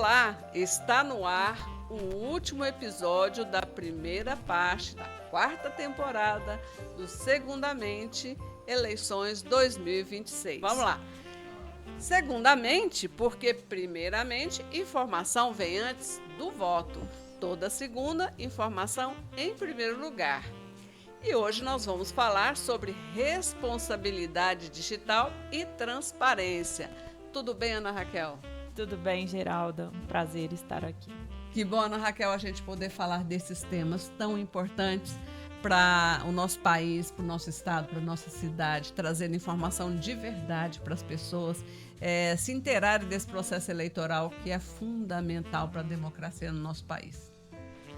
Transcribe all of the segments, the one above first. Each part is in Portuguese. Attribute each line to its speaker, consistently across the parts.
Speaker 1: Olá, está no ar o último episódio da primeira parte da quarta temporada do Segundamente Eleições 2026. Vamos lá. Segundamente, porque primeiramente informação vem antes do voto. Toda segunda, informação em primeiro lugar. E hoje nós vamos falar sobre responsabilidade digital e transparência. Tudo bem, Ana Raquel?
Speaker 2: Tudo bem, Geralda? Um prazer estar aqui.
Speaker 1: Que bom, Ana Raquel, a gente poder falar desses temas tão importantes para o nosso país, para o nosso estado, para a nossa cidade, trazendo informação de verdade para as pessoas se inteirarem desse processo eleitoral que é fundamental para a democracia no nosso país.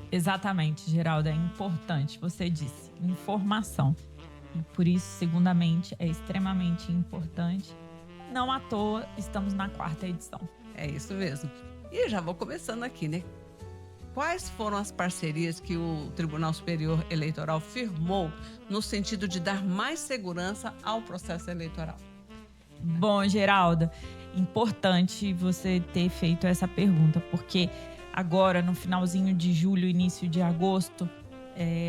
Speaker 2: Exatamente, Geralda, é importante, você disse, informação. E por isso, segundamente, é extremamente importante. Não à toa, estamos na quarta edição.
Speaker 1: É isso mesmo. E já vou começando aqui, né? Quais foram as parcerias que o Tribunal Superior Eleitoral firmou no sentido de dar mais segurança ao processo eleitoral?
Speaker 2: Bom, Geralda, importante você ter feito essa pergunta, porque agora, no finalzinho de julho, início de agosto,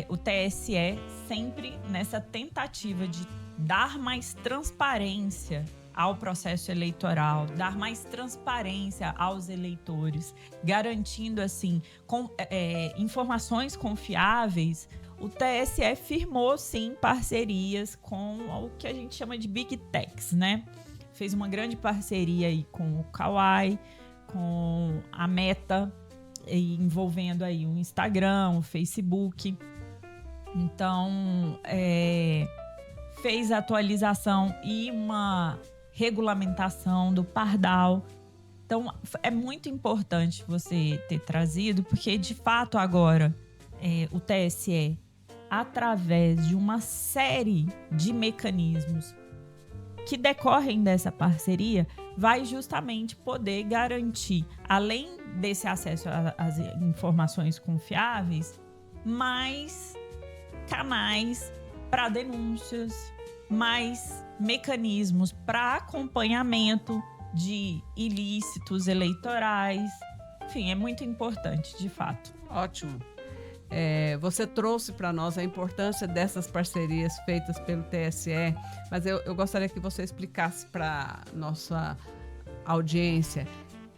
Speaker 2: o TSE, sempre nessa tentativa de dar mais transparência ao processo eleitoral, dar mais transparência aos eleitores, garantindo assim informações confiáveis, o TSE firmou sim parcerias com o que a gente chama de Big Techs, né? Fez uma grande parceria aí com o Kawai, com a Meta, envolvendo aí o Instagram, o Facebook. Então, fez a atualização e uma regulamentação do Pardal. Então, é muito importante você ter trazido, porque, de fato, agora, o TSE, através de uma série de mecanismos que decorrem dessa parceria, vai justamente poder garantir, além desse acesso às informações confiáveis, mais canais para denúncias, mais mecanismos para acompanhamento de ilícitos eleitorais. Enfim, é muito importante, de fato.
Speaker 1: Ótimo. Você trouxe para nós a importância dessas parcerias feitas pelo TSE, mas eu gostaria que você explicasse para nossa audiência.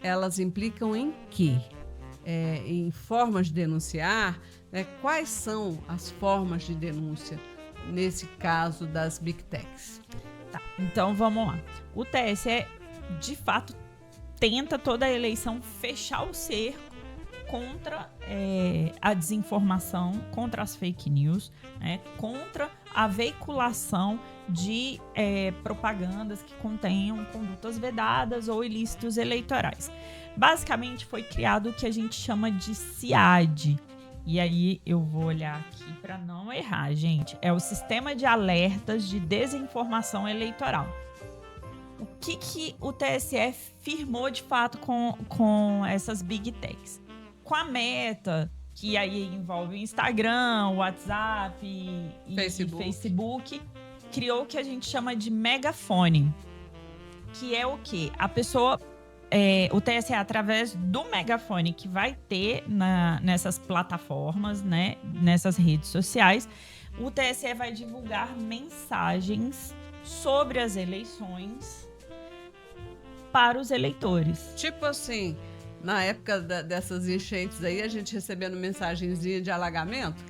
Speaker 1: Elas implicam em quê? Em formas de denunciar, né? Quais são as formas de denúncia nesse caso das Big Techs?
Speaker 2: Tá, então vamos lá. O TSE, de fato, tenta toda a eleição fechar o cerco contra a desinformação, contra as fake news, né? Contra a veiculação de propagandas que contenham condutas vedadas ou ilícitos eleitorais. Basicamente, foi criado o que a gente chama de SIAD. E aí eu vou olhar aqui para não errar, gente. É o Sistema de Alertas de Desinformação Eleitoral. O que o TSE firmou de fato com essas Big Techs? Com a Meta, que aí envolve o Instagram, o WhatsApp e Facebook, criou o que a gente chama de megafone. Que é o quê? A pessoa... o TSE, através do megafone que vai ter nessas plataformas, né, nessas redes sociais, o TSE vai divulgar mensagens sobre as eleições para os eleitores.
Speaker 1: Tipo assim, na época dessas enchentes aí, a gente recebendo mensagenzinha de alagamento?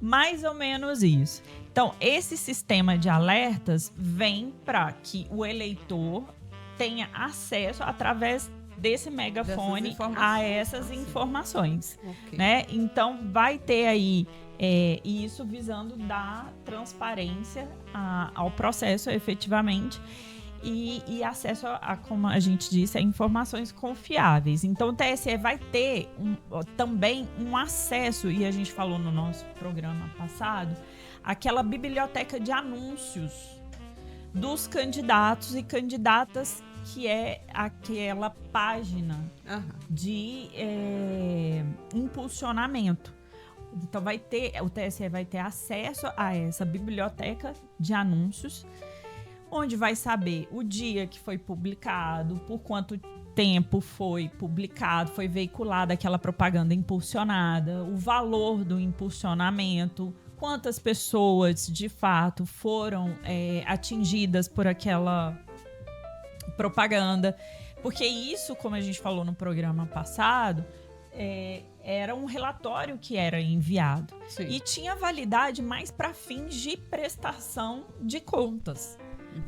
Speaker 2: Mais ou menos isso. Então, esse sistema de alertas vem para que o eleitor tenha acesso através desse megafone a essas informações. Okay. Né? Então, vai ter aí isso visando dar transparência ao processo efetivamente e acesso como a gente disse, a informações confiáveis. Então, o TSE vai ter também um acesso, e a gente falou no nosso programa passado, aquela biblioteca de anúncios dos candidatos e candidatas, que é aquela página de impulsionamento. Então, o TSE vai ter acesso a essa biblioteca de anúncios, onde vai saber o dia que foi publicado, por quanto tempo foi publicado, foi veiculada aquela propaganda impulsionada, o valor do impulsionamento, quantas pessoas de fato foram atingidas por aquela propaganda. Porque isso, como a gente falou no programa passado, era um relatório que era enviado.
Speaker 1: Sim.
Speaker 2: E tinha validade mais para fins de prestação de contas.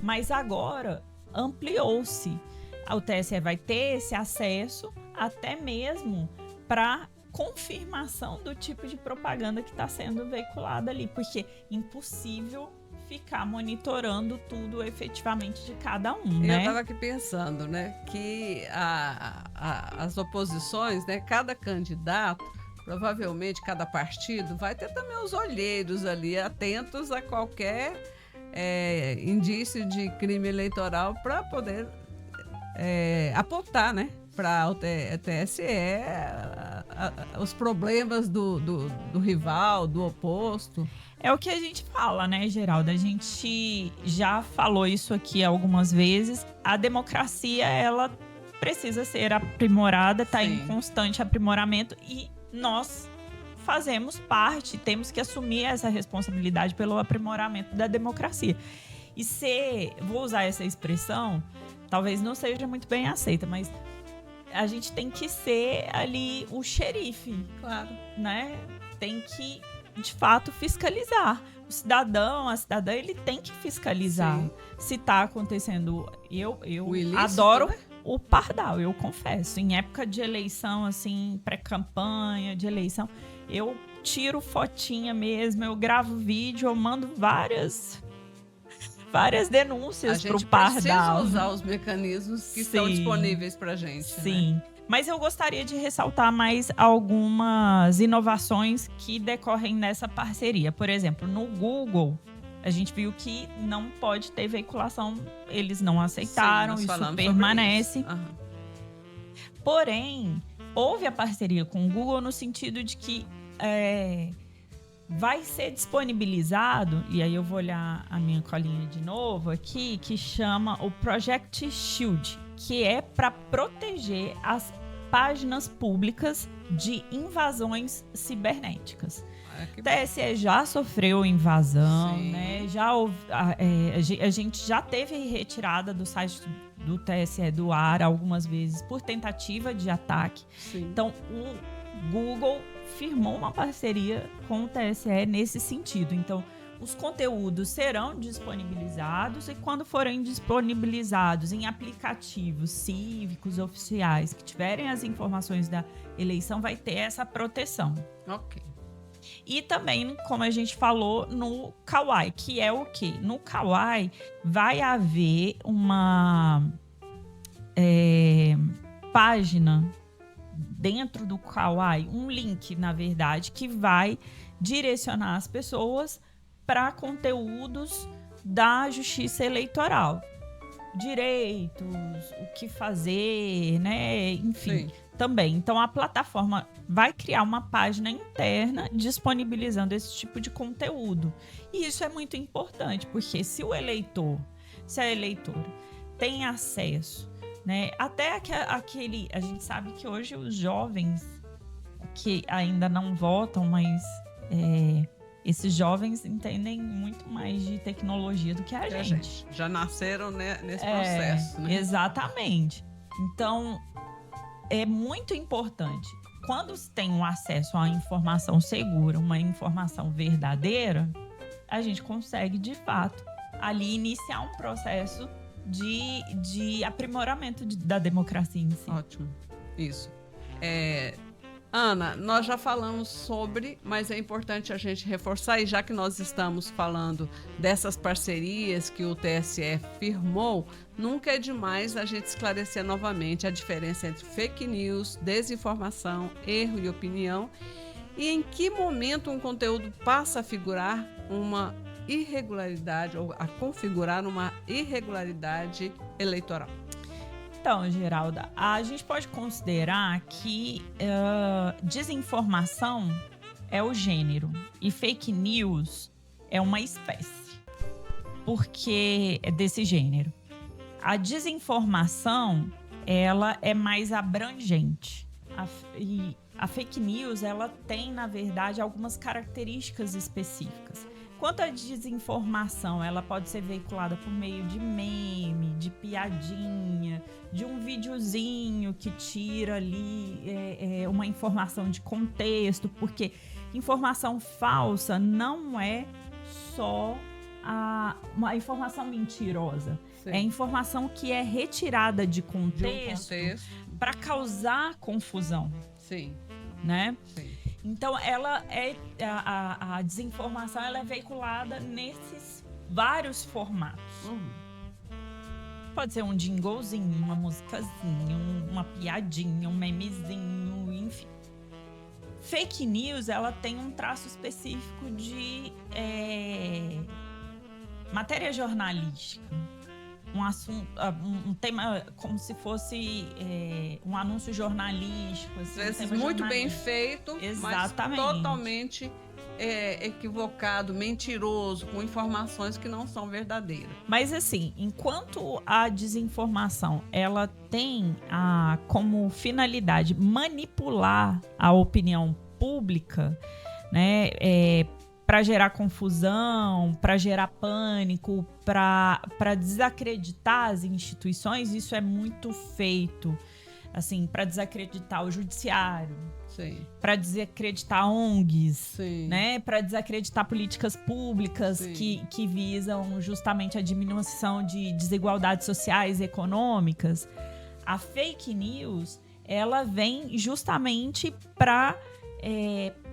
Speaker 2: Mas agora ampliou-se. O TSE vai ter esse acesso até mesmo para confirmação do tipo de propaganda que está sendo veiculada ali, porque é impossível ficar monitorando tudo efetivamente de cada um, né?
Speaker 1: Eu estava aqui pensando, né, que as oposições, né, cada candidato, provavelmente cada partido, vai ter também os olheiros ali atentos a qualquer indício de crime eleitoral para poder apontar, né, para o TSE os problemas do rival, do oposto.
Speaker 2: É o que a gente fala, né, Geraldo? A gente já falou isso aqui algumas vezes. A democracia, ela precisa ser aprimorada, está em constante aprimoramento e nós fazemos parte, temos que assumir essa responsabilidade pelo aprimoramento da democracia. E vou usar essa expressão, talvez não seja muito bem aceita, mas a gente tem que ser ali o xerife,
Speaker 1: claro,
Speaker 2: né? Tem que, de fato, fiscalizar. O cidadão, a cidadã, ele tem que fiscalizar. Sim. Se está acontecendo. Eu ilícito, adoro, né? O pardal, eu confesso. Em época de eleição, assim, pré-campanha de eleição, eu tiro fotinha mesmo, eu gravo vídeo, eu mando várias denúncias pro pardal.
Speaker 1: A gente precisa usar os mecanismos que estão disponíveis pra gente.
Speaker 2: Sim.
Speaker 1: Né?
Speaker 2: Mas eu gostaria de ressaltar mais algumas inovações que decorrem nessa parceria. Por exemplo, no Google, a gente viu que não pode ter veiculação, eles não aceitaram, isso permanece. Isso. Uhum. Porém, houve a parceria com o Google no sentido de que vai ser disponibilizado, e aí eu vou olhar a minha colinha de novo aqui, que chama o Project Shield, que é para proteger as páginas públicas de invasões cibernéticas. O TSE já sofreu invasão, né? A gente já teve retirada do site do TSE do ar algumas vezes por tentativa de ataque.
Speaker 1: Sim.
Speaker 2: Então, o Google firmou uma parceria com o TSE nesse sentido. Então, os conteúdos serão disponibilizados e quando forem disponibilizados em aplicativos cívicos oficiais que tiverem as informações da eleição, vai ter essa proteção.
Speaker 1: Ok.
Speaker 2: E também, como a gente falou, no Kawai, que é o quê? No Kawai vai haver uma página dentro do Kawai, um link, na verdade, que vai direcionar as pessoas para conteúdos da justiça eleitoral. Direitos, o que fazer, né? Enfim, também. Então, a plataforma vai criar uma página interna disponibilizando esse tipo de conteúdo. E isso é muito importante, porque se a eleitora tem acesso, né? Até aquele... A gente sabe que hoje os jovens que ainda não votam, mas esses jovens entendem muito mais de tecnologia do que a gente.
Speaker 1: Já nasceram, né, nesse processo, né?
Speaker 2: Exatamente. Então, é muito importante. Quando se tem um acesso a uma informação segura, uma informação verdadeira, a gente consegue, de fato, ali iniciar um processo de aprimoramento da democracia em si.
Speaker 1: Ótimo. Isso. Ana, nós já falamos sobre, mas é importante a gente reforçar, e já que nós estamos falando dessas parcerias que o TSE firmou, nunca é demais a gente esclarecer novamente a diferença entre fake news, desinformação, erro e opinião, e em que momento um conteúdo passa a figurar uma irregularidade ou a configurar uma irregularidade eleitoral.
Speaker 2: Então, Geralda, a gente pode considerar que desinformação é o gênero e fake news é uma espécie, porque é desse gênero. A desinformação ela é mais abrangente. E a fake news, ela tem, na verdade, algumas características específicas. Quanto à desinformação, ela pode ser veiculada por meio de meme, de piadinha, de um videozinho que tira ali uma informação de contexto, porque informação falsa não é só uma informação mentirosa. Sim. É informação que é retirada de contexto para causar confusão.
Speaker 1: Sim.
Speaker 2: Né?
Speaker 1: Sim.
Speaker 2: Então, ela a desinformação ela é veiculada nesses vários formatos. Pode ser um jinglezinho, uma musicazinha, uma piadinha, um memezinho, enfim. Fake news, ela tem um traço específico de matéria jornalística. Um assunto, um tema como se fosse um anúncio jornalístico. Assim,
Speaker 1: às vezes muito bem feito,
Speaker 2: exatamente,
Speaker 1: mas totalmente equivocado, mentiroso, com informações que não são verdadeiras.
Speaker 2: Mas assim, enquanto a desinformação ela tem como finalidade manipular a opinião pública, né, para gerar confusão, para gerar pânico, para desacreditar as instituições, isso é muito feito, assim, para desacreditar o judiciário, para desacreditar ONGs, né, para desacreditar políticas públicas que visam justamente a diminuição de desigualdades sociais e econômicas. A fake news, ela vem justamente para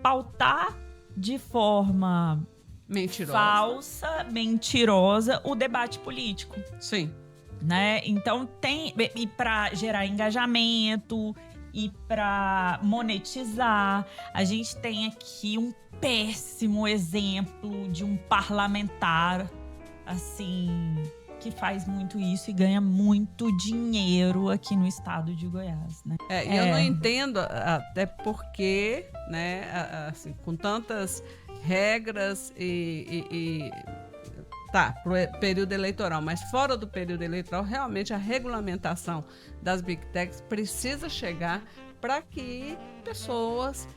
Speaker 2: pautar de forma falsa, mentirosa, o debate político.
Speaker 1: Sim.
Speaker 2: Né? Então e para gerar engajamento e para monetizar. A gente tem aqui um péssimo exemplo de um parlamentar, assim, que faz muito isso e ganha muito dinheiro aqui no estado de Goiás, né?
Speaker 1: Eu não entendo, até porque, né, assim, com tantas regras pro período eleitoral, mas fora do período eleitoral, realmente a regulamentação das Big Techs precisa chegar para que pessoas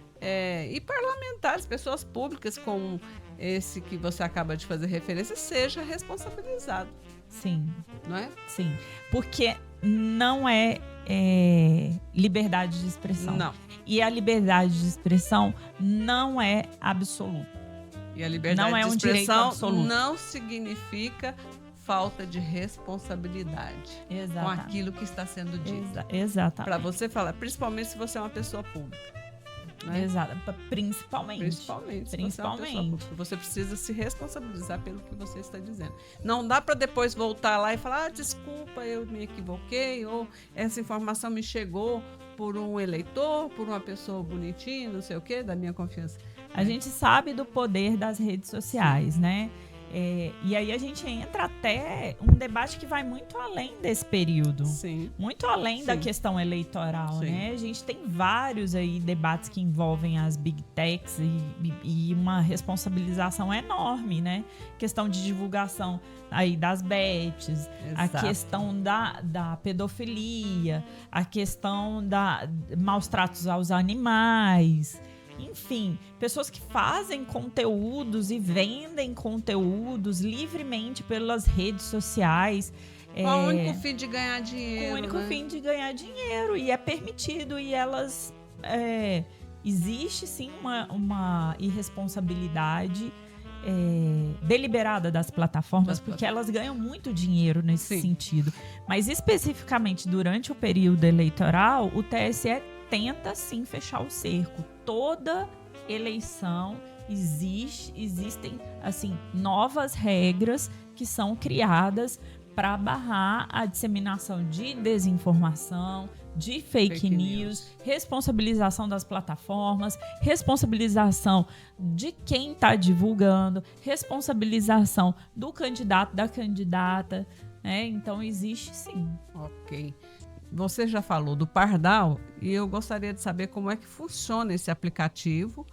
Speaker 1: e parlamentares, pessoas públicas como esse que você acaba de fazer referência, seja responsabilizado.
Speaker 2: Sim.
Speaker 1: Não é?
Speaker 2: Sim. Porque não é liberdade de expressão.
Speaker 1: Não.
Speaker 2: E a liberdade de expressão não é absoluta.
Speaker 1: E a liberdade
Speaker 2: não é
Speaker 1: de
Speaker 2: um direito
Speaker 1: expressão
Speaker 2: absoluto.
Speaker 1: Não significa falta de responsabilidade.
Speaker 2: Exatamente.
Speaker 1: Com aquilo que está sendo dito.
Speaker 2: Exatamente.
Speaker 1: Para você falar, principalmente se você é uma pessoa pública. Né?
Speaker 2: Exato, principalmente.
Speaker 1: Você precisa se responsabilizar pelo que você está dizendo. Não dá para depois voltar lá e falar, desculpa, eu me equivoquei, ou essa informação me chegou por um eleitor, por uma pessoa bonitinha, não sei o quê, da minha confiança.
Speaker 2: A gente sabe do poder das redes sociais, né? E aí a gente entra até um debate que vai muito além desse período.
Speaker 1: Sim.
Speaker 2: Muito além da questão eleitoral, né? A gente tem vários aí debates que envolvem as Big Techs e uma responsabilização enorme, né? Questão de divulgação aí das bets, a questão da pedofilia, a questão da maus tratos aos animais. Enfim, pessoas que fazem conteúdos e vendem conteúdos livremente pelas redes sociais.
Speaker 1: Com o único fim de ganhar dinheiro.
Speaker 2: Com o único fim de ganhar dinheiro. E é permitido. E elas... existe, sim, uma irresponsabilidade deliberada das plataformas, porque elas ganham muito dinheiro nesse sentido. Mas, especificamente, durante o período eleitoral, o TSE tenta, sim, fechar o cerco. Toda eleição existem, assim, novas regras que são criadas para barrar a disseminação de desinformação, de fake news, responsabilização das plataformas, responsabilização de quem está divulgando, responsabilização do candidato, da candidata, né? Então, existe, sim.
Speaker 1: Ok. Você já falou do Pardal e eu gostaria de saber como é que funciona esse aplicativo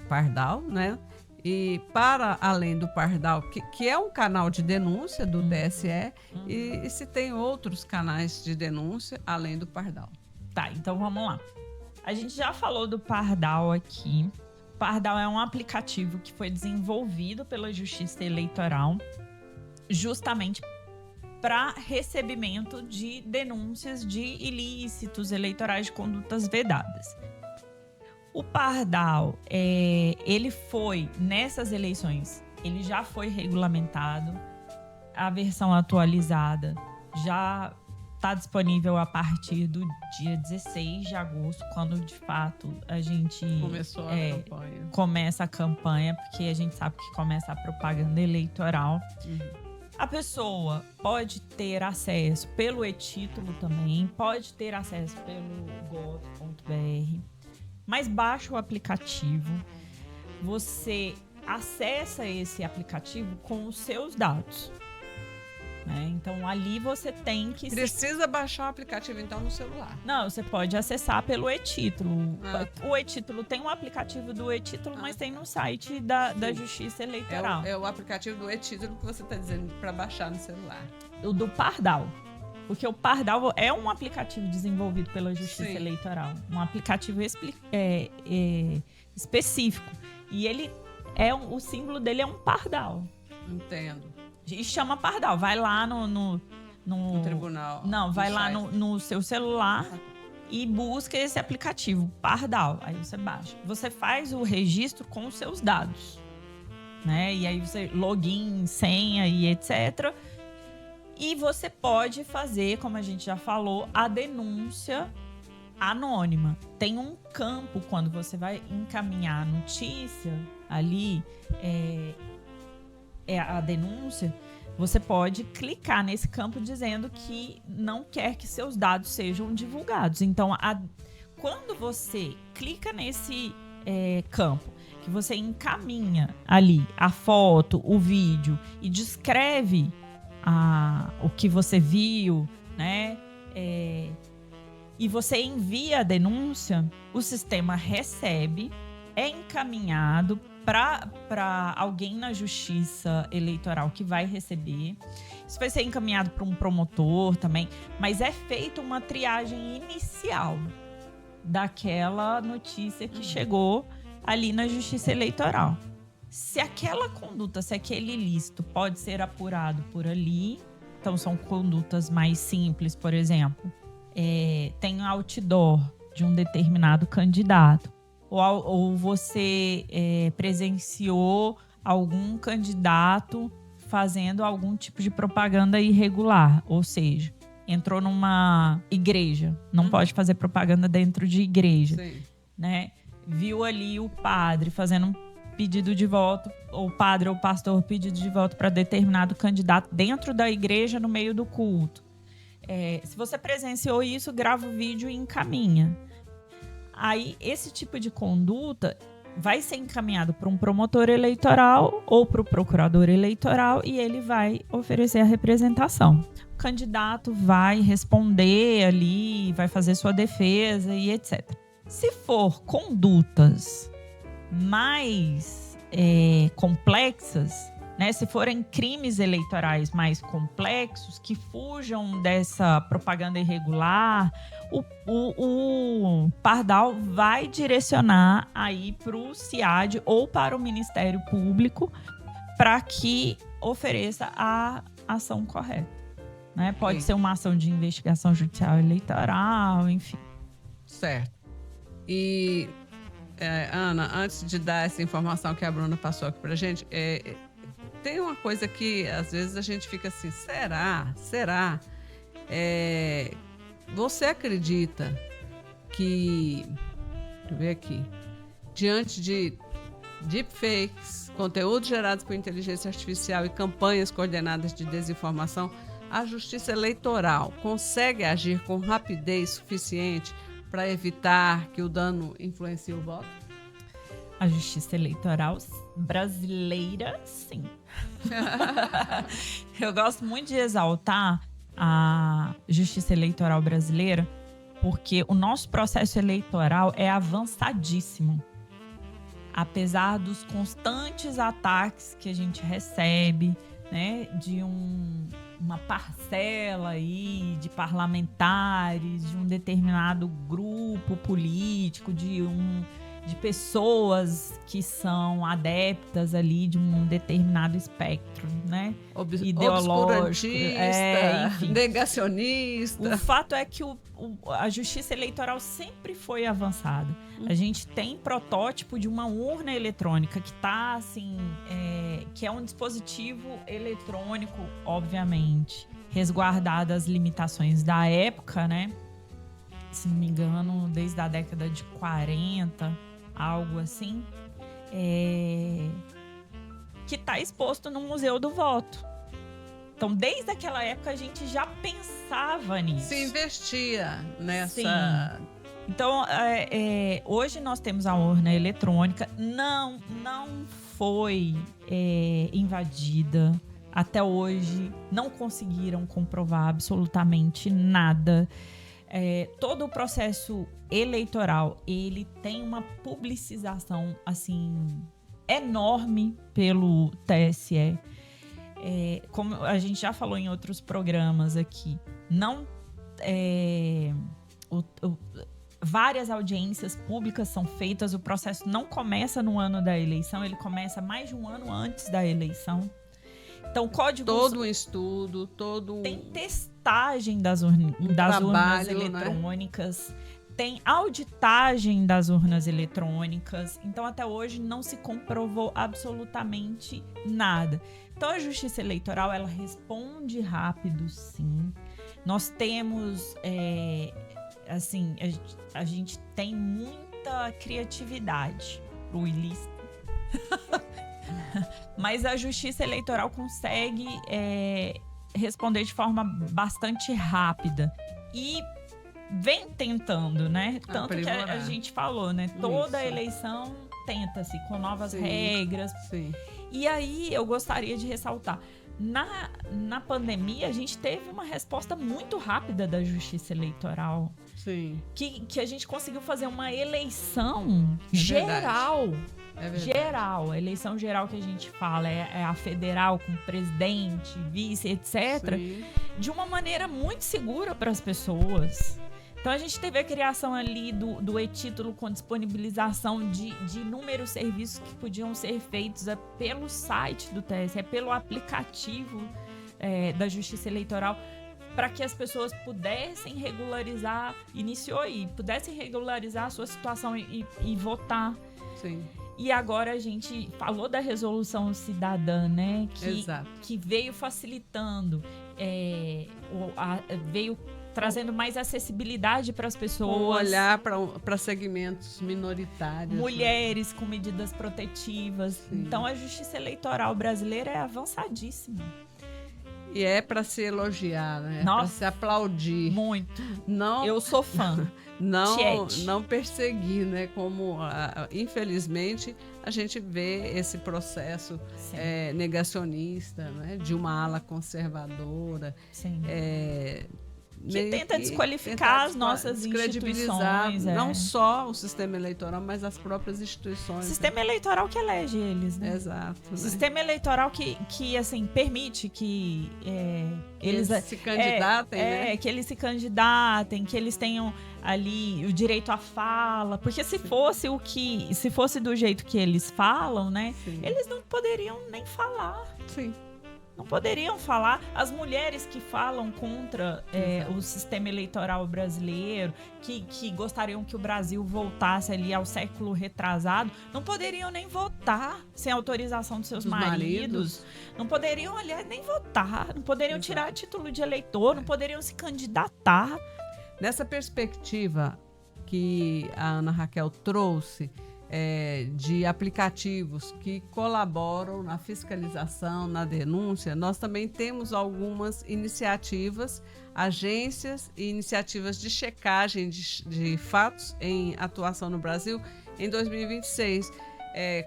Speaker 1: Pardal, né? E para além do Pardal, que é um canal de denúncia do TSE, e se tem outros canais de denúncia além do Pardal.
Speaker 2: Tá, então vamos lá. A gente já falou do Pardal aqui. O Pardal é um aplicativo que foi desenvolvido pela Justiça Eleitoral justamente para recebimento de denúncias de ilícitos eleitorais, de condutas vedadas. O Pardal, ele foi, nessas eleições, ele já foi regulamentado, a versão atualizada já está disponível a partir do dia 16 de agosto, quando de fato a gente começa a campanha, porque a gente sabe que começa a propaganda eleitoral. A pessoa pode ter acesso pelo e-título também, pode ter acesso pelo gov.br. Mas baixa o aplicativo, você acessa esse aplicativo com os seus dados, né? Então, ali você tem que...
Speaker 1: Precisa baixar o aplicativo, então, no celular?
Speaker 2: Não, você pode acessar pelo e-título. O e-título tem um aplicativo do e-título, mas tem no site da Justiça Eleitoral.
Speaker 1: É o aplicativo do e-título que você está dizendo para baixar no celular.
Speaker 2: O do Pardal. Porque o Pardal é um aplicativo desenvolvido pela Justiça Eleitoral. Um aplicativo específico. E ele o símbolo dele é um pardal.
Speaker 1: Entendo.
Speaker 2: E chama Pardal. Vai lá no
Speaker 1: tribunal.
Speaker 2: Não, vai lá no seu celular e busca esse aplicativo, Pardal. Aí você baixa. Você faz o registro com os seus dados, né? E aí você login, senha e etc. E você pode fazer, como a gente já falou, a denúncia anônima. Tem um campo quando você vai encaminhar a notícia ali, a denúncia, você pode clicar nesse campo dizendo que não quer que seus dados sejam divulgados. Então, quando você clica nesse campo, que você encaminha ali a foto, o vídeo e descreve o que você viu, né? E você envia a denúncia, o sistema recebe, é encaminhado para alguém na Justiça Eleitoral que vai receber. Isso vai ser encaminhado para um promotor também, mas é feita uma triagem inicial daquela notícia que chegou ali na Justiça Eleitoral. Se aquela conduta, se aquele ilícito pode ser apurado por ali, então são condutas mais simples, por exemplo, tem um outdoor de um determinado candidato, ou você presenciou algum candidato fazendo algum tipo de propaganda irregular, ou seja, entrou numa igreja, não pode fazer propaganda dentro de igreja, né? Viu ali o padre fazendo um pedido de voto, ou padre ou pastor pedido de voto para determinado candidato dentro da igreja no meio do culto. Se você presenciou isso, grava o vídeo e encaminha. Aí, esse tipo de conduta vai ser encaminhado para um promotor eleitoral ou para o procurador eleitoral e ele vai oferecer a representação. O candidato vai responder ali, vai fazer sua defesa e etc. Se for condutas mais complexas, né, se forem crimes eleitorais mais complexos, que fujam dessa propaganda irregular, o Pardal vai direcionar aí para o CIAD ou para o Ministério Público para que ofereça a ação correta, né? Pode ser uma ação de investigação judicial eleitoral, enfim.
Speaker 1: Certo. E, Ana, antes de dar essa informação que a Bruna passou aqui para a gente, tem uma coisa que às vezes a gente fica assim, será? Você acredita que, deixa eu ver aqui, diante de deepfakes, conteúdos gerados por inteligência artificial e campanhas coordenadas de desinformação, a Justiça Eleitoral consegue agir com rapidez suficiente para evitar que o dano influencie o voto?
Speaker 2: A Justiça Eleitoral brasileira, sim. Eu gosto muito de exaltar a Justiça Eleitoral brasileira, porque o nosso processo eleitoral é avançadíssimo. apesar dos constantes ataques que a gente recebe, né, de uma parcela aí de parlamentares, de um determinado grupo político, de pessoas que são adeptas ali de um determinado espectro, né? Ideológico,
Speaker 1: enfim. Negacionista.
Speaker 2: O fato é que a justiça eleitoral sempre foi avançada. A gente tem protótipo de uma urna eletrônica que está assim, que é um dispositivo eletrônico, obviamente, resguardado as limitações da época, né? Se não me engano, desde a década de 40, algo assim, que está exposto no Museu do Voto. Então, desde aquela época, a gente já pensava nisso.
Speaker 1: Se investia nessa...
Speaker 2: Sim. Então, hoje nós temos a urna eletrônica, não foi invadida. Até hoje, não conseguiram comprovar absolutamente nada. Todo o processo eleitoral, ele tem uma publicização, assim, enorme pelo TSE. Como a gente já falou em outros programas aqui, várias audiências públicas são feitas, o processo não começa no ano da eleição, ele começa mais de um ano antes da eleição. Então,
Speaker 1: todo um estudo,
Speaker 2: tem testagem das urnas eletrônicas, né? Tem auditagem das urnas eletrônicas. Então, até hoje, não se comprovou absolutamente nada. Então, a Justiça Eleitoral, ela responde rápido, sim. Nós temos, assim, a gente tem muita criatividade pro ilícito. Mas a Justiça Eleitoral consegue responder de forma bastante rápida. E vem tentando, né? Tanto que a gente falou, né? Toda eleição tenta-se com novas regras.
Speaker 1: Sim.
Speaker 2: E aí eu gostaria de ressaltar. Na pandemia, a gente teve uma resposta muito rápida da Justiça Eleitoral.
Speaker 1: Sim.
Speaker 2: Que a gente conseguiu fazer uma eleição geral. Geral, a eleição geral que a gente fala é a federal com presidente, vice, etc.
Speaker 1: Sim.
Speaker 2: De uma maneira muito segura para as pessoas. Então a gente teve a criação ali do e-título com disponibilização de inúmeros serviços que podiam ser feitos pelo site do TSE, pelo aplicativo da Justiça Eleitoral, para que as pessoas pudessem regularizar, pudessem regularizar a sua situação e votar.
Speaker 1: Sim.
Speaker 2: E agora a gente falou da resolução cidadã, né? Que veio facilitando, veio trazendo mais acessibilidade para as pessoas.
Speaker 1: Olhar para segmentos minoritários.
Speaker 2: Mulheres, né? Com medidas protetivas.
Speaker 1: Sim.
Speaker 2: Então a Justiça Eleitoral brasileira é avançadíssima.
Speaker 1: E é para se elogiar, né?
Speaker 2: Nossa,
Speaker 1: para se aplaudir.
Speaker 2: Muito.
Speaker 1: Não,
Speaker 2: eu sou fã.
Speaker 1: Não perseguir, né? Como, infelizmente, a gente vê esse processo negacionista, né? De uma ala conservadora.
Speaker 2: Sim. Que tenta desqualificar as nossas instituições.
Speaker 1: Não só o sistema eleitoral, mas as próprias instituições.
Speaker 2: Sistema eleitoral que elege eles, né?
Speaker 1: Exato. Né?
Speaker 2: Sistema eleitoral que assim, permite que eles
Speaker 1: se candidatem, né?
Speaker 2: Que eles se candidatem, que eles tenham ali o direito à fala. Porque se fosse do jeito que eles falam, né?
Speaker 1: Sim.
Speaker 2: Eles não poderiam nem falar.
Speaker 1: Sim.
Speaker 2: Não poderiam falar. As mulheres que falam contra o sistema eleitoral brasileiro, que gostariam que o Brasil voltasse ali ao século retrasado, não poderiam nem votar sem autorização dos seus maridos. Não poderiam, aliás, nem votar. Não poderiam tirar título de eleitor, não poderiam se candidatar.
Speaker 1: Nessa perspectiva que a Ana Raquel trouxe, de aplicativos que colaboram na fiscalização, na denúncia, nós também temos algumas iniciativas, agências e iniciativas de checagem de fatos em atuação no Brasil em 2026,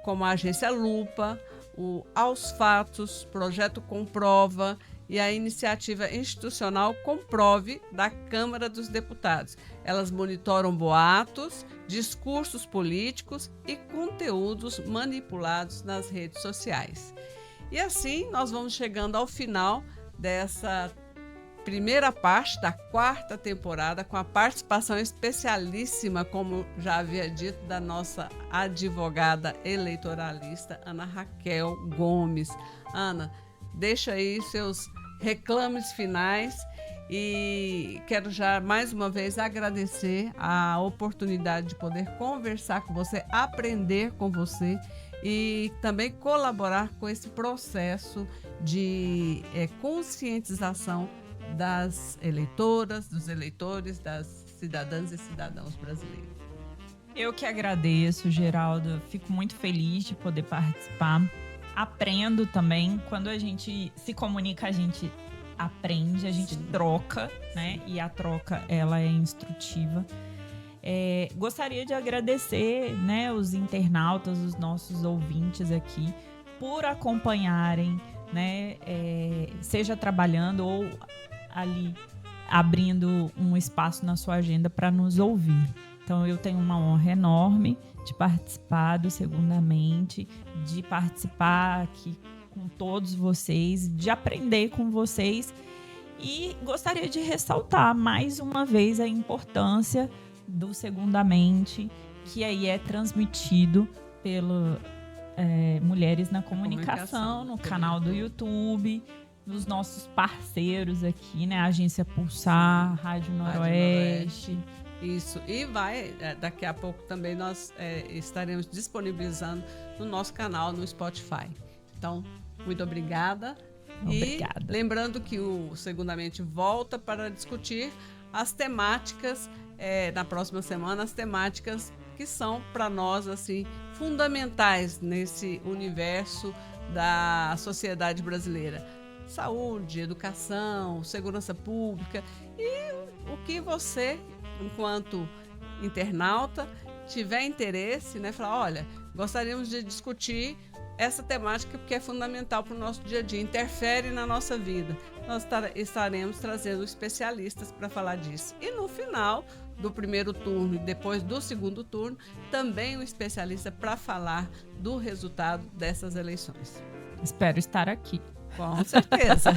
Speaker 1: como a agência Lupa, o Aos Fatos, Projeto Comprova e a iniciativa institucional Comprove da Câmara dos Deputados. Elas monitoram boatos, discursos políticos e conteúdos manipulados nas redes sociais. E assim nós vamos chegando ao final dessa primeira parte da 4ª temporada, com a participação especialíssima, como já havia dito, da nossa advogada eleitoralista, Ana Raquel Gomes. Ana, deixa aí seus reclames finais e quero já mais uma vez agradecer a oportunidade de poder conversar com você, aprender com você e também colaborar com esse processo de conscientização das eleitoras, dos eleitores, das cidadãs e cidadãos brasileiros.
Speaker 2: Eu que agradeço, Geraldo. Fico muito feliz de poder participar. Aprendo também. Quando a gente se comunica, a gente aprende, a gente troca, né? E a troca, ela é instrutiva. Gostaria de agradecer, né, os internautas, os nossos ouvintes aqui, por acompanharem, né? Seja trabalhando ou ali abrindo um espaço na sua agenda para nos ouvir. Então, eu tenho uma honra enorme de participar do Segundamente, de participar aqui com todos vocês, de aprender com vocês. E gostaria de ressaltar mais uma vez a importância do Segundamente, que aí é transmitido pelo Mulheres na Comunicação, no canal do YouTube, nos nossos parceiros aqui, né? A Agência Pulsar, Rádio Noroeste.
Speaker 1: Isso, e daqui a pouco também nós estaremos disponibilizando no nosso canal no Spotify. Então, muito obrigada.
Speaker 2: Obrigada.
Speaker 1: E lembrando que o Segundamente volta para discutir as temáticas, na próxima semana, as temáticas que são para nós assim fundamentais nesse universo da sociedade brasileira. Saúde, educação, segurança pública e o que você, enquanto internauta, tiver interesse, né, falar, olha, gostaríamos de discutir essa temática porque é fundamental para o nosso dia a dia, interfere na nossa vida. Nós estaremos trazendo especialistas para falar disso. E no final do primeiro turno e depois do segundo turno, também um especialista para falar do resultado dessas eleições.
Speaker 2: Espero estar aqui.
Speaker 1: Com certeza.